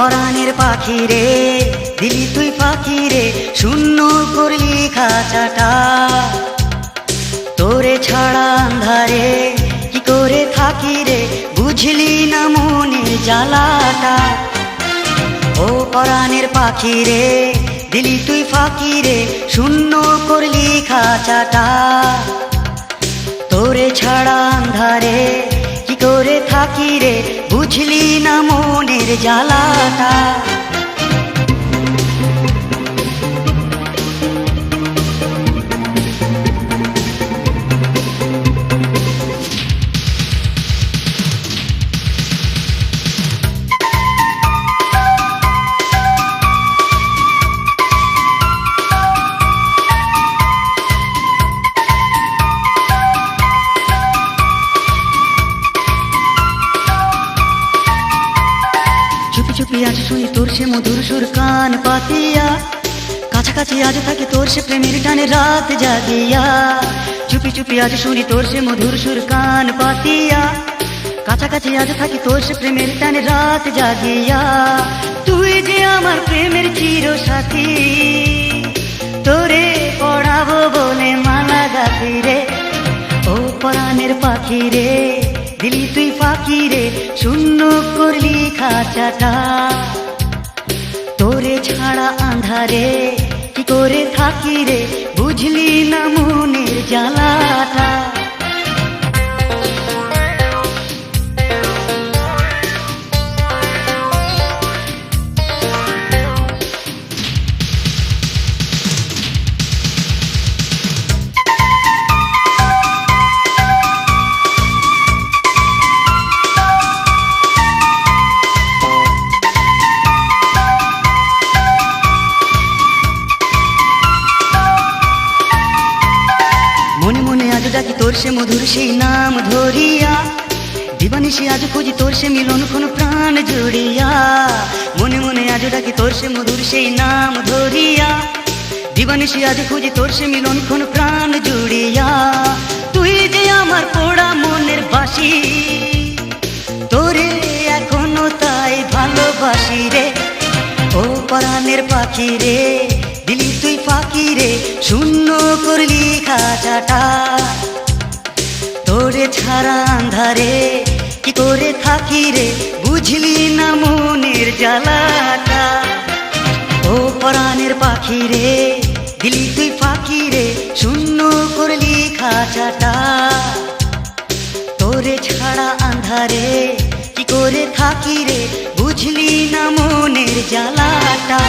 পরাণের পাখি রে, দিলি তুই পাখি রে, শূন্য করলি খাঁচাটা। তোরে ছাড়া আন্ধারে কি করে থাকি রে, বুঝলি না মনের জ্বালাটা। ও পরাণের পাখি রে, দিলি তুই ফাঁকি রে, শূন্য করলি খাঁচাটা। তোরে ছাড়া আন্ধারে কি করে থাকি রে, বুঝলি না মনের জ্বালাটা। চুপি চুপি আজ শুনি তোর সে মধুর সুর কান পাতিয়া, কাছাকাছি আজ থাকি তোর সে প্রেমের টানে রাত জাগিয়া। চুপি চুপি আজ শুনি তোর সে মধুর সুর কান পাতিয়া, কাছাকাছি আজ থাকি তোর সে প্রেমের টানে রাত জাগিয়া। তুই যে আমার প্রেমের চির সাথী, তোরে পড়াবো বলে মালা গাথি রে। ও পরাণের পাখি রে, দিলি তুই ফাঁকি রে, শূন্য করলি খাঁচাটা। তোরে ছাড়া আন্ধারে কি করে থাকি রে, বুঝলি না মনের জ্বালাটা। মনে মনে আজ ডাকি তোর সে মধুর সেই নাম ধরিয়া, দিবানিশি আজ খুঁজি তোর সে মিলন কোন প্রাণ জুড়িয়া। মনে মনে আজ ডাকি তোর সে মধুর সেই নাম ধরিয়া, দিবানিশি আজ খুঁজি তোর সে মিলন কোন প্রাণ জুড়িয়া। তুই যে আমার পোড়া মনের বাসি, তোরে এখনো তাই ভালোবাসি রে। ও পরাণের পাখি রে, দিলি তুই ফাঁকি রে, শূন্য করলি খাঁচাটা। তোরে ছাড়া আন্ধারে কি করে থাকি রে, বুঝলি না মনের জ্বালাটা। ও পরাণের পাখি রে, দিলি তুই ফাঁকি রে, শূন্য করলি খাঁচাটা। তোরে ছাড়া আন্ধারে কি করে থাকি রে, বুঝলি না মনের জ্বালাটা।